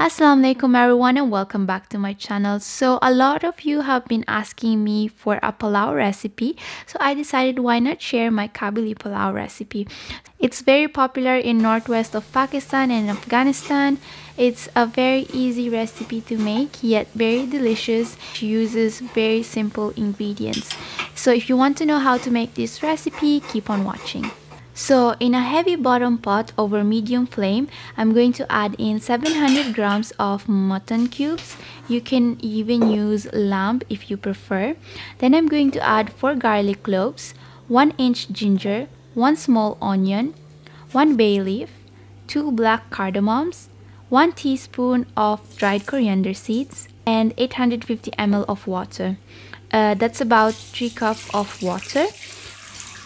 Assalamu alaikum everyone and welcome back to my channel. So a lot of you have been asking me for a pulao recipe, so I decided why not share my Kabuli Pulao recipe. It's very popular in northwest of Pakistan and Afghanistan. It's a very easy recipe to make, yet very delicious. It uses very simple ingredients. So if you want to know how to make this recipe, keep on watching. So in a heavy bottom pot over medium flame, I'm going to add in 700 grams of mutton cubes. You can even use lamb if you prefer. Then I'm going to add 4 garlic cloves, 1 inch ginger, 1 small onion, 1 bay leaf, 2 black cardamoms, 1 teaspoon of dried coriander seeds, and 850 ml of water. That's about 3 cups of water.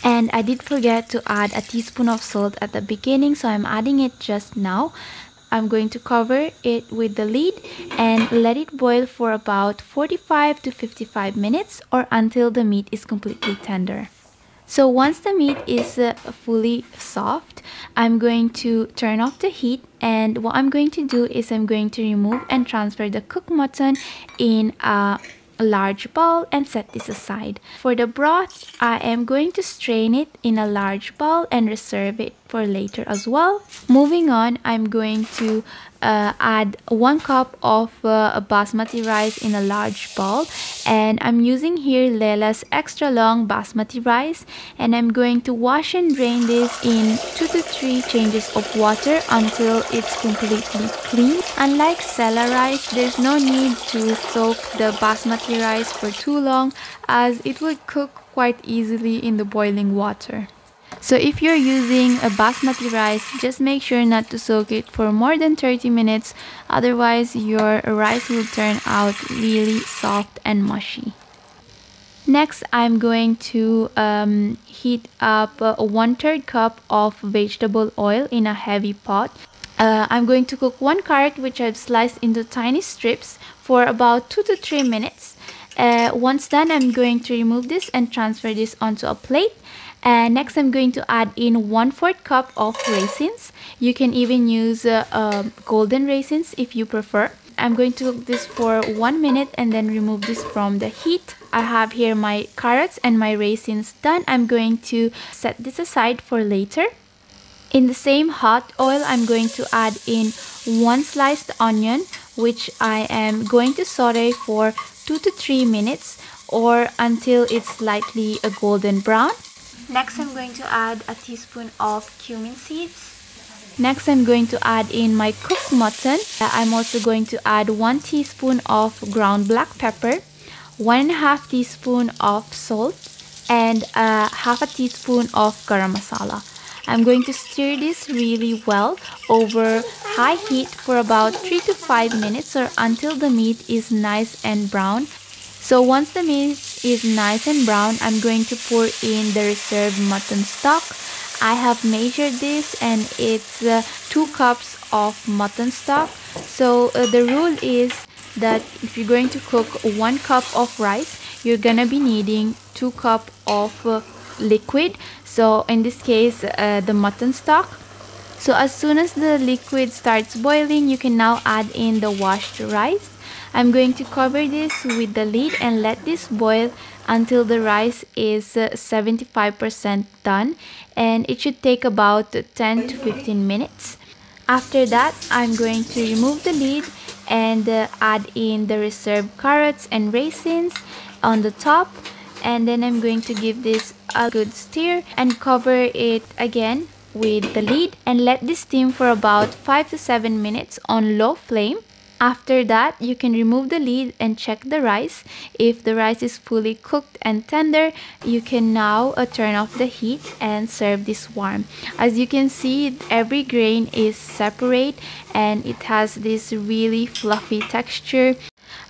And I did forget to add a teaspoon of salt at the beginning, so I'm adding it just now. I'm going to cover it with the lid and let it boil for about 45 to 55 minutes or until the meat is completely tender. So once the meat is fully soft, I'm going to turn off the heat, and what I'm going to do is I'm going to remove and transfer the cooked mutton in a large bowl and set this aside. For the broth, I am going to strain it in a large bowl and reserve it for later as well. Moving on, I'm going to add 1 cup of basmati rice in a large bowl, and I'm using here Leila's extra long basmati rice, and I'm going to wash and drain this in 2 to 3 changes of water until it's completely clean. Unlike Sela rice, there's no need to soak the basmati rice for too long, as it will cook quite easily in the boiling water. So if you're using a basmati rice, just make sure not to soak it for more than 30 minutes, otherwise your rice will turn out really soft and mushy. Next, I'm going to heat up 1/3 cup of vegetable oil in a heavy pot. I'm going to cook 1 carrot, which I've sliced into tiny strips, for about 2 to 3 minutes. Once done, I'm going to remove this and transfer this onto a plate. Next, I'm going to add in 1/4 cup of raisins. You can even use golden raisins if you prefer. I'm going to cook this for 1 minute and then remove this from the heat. I have here my carrots and my raisins done. I'm going to set this aside for later. In the same hot oil, I'm going to add in 1 sliced onion, which I am going to saute for 2 to 3 minutes or until it's slightly a golden brown. Next, I'm going to add a teaspoon of cumin seeds. Next, I'm going to add in my cooked mutton. I'm also going to add 1 teaspoon of ground black pepper, 1.5 teaspoon of salt, and half a teaspoon of garam masala. I'm going to stir this really well over high heat for about 3 to 5 minutes or until the meat is nice and brown. So once the meat is nice and brown, I'm going to pour in the reserved mutton stock. I have measured this and it's 2 cups of mutton stock. So the rule is that if you're going to cook 1 cup of rice, you're gonna be needing 2 cups of liquid. So in this case, the mutton stock. So as soon as the liquid starts boiling, you can now add in the washed rice. I'm going to cover this with the lid and let this boil until the rice is 75% done, and it should take about 10 to 15 minutes. After that, I'm going to remove the lid and add in the reserved carrots and raisins on the top, and then I'm going to give this a good stir and cover it again with the lid and let this steam for about 5 to 7 minutes on low flame. After that, you can remove the lid and check the rice. If the rice is fully cooked and tender, you can now turn off the heat and serve this warm. As you can see, every grain is separate and it has this really fluffy texture.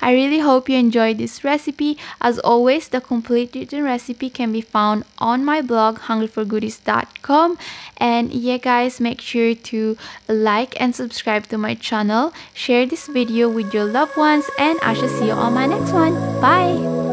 I really hope you enjoyed this recipe. As always, the complete written recipe can be found on my blog hungryforgoodies.com. And yeah guys, make sure to like and subscribe to my channel, share this video with your loved ones, and I shall see you on my next one. Bye.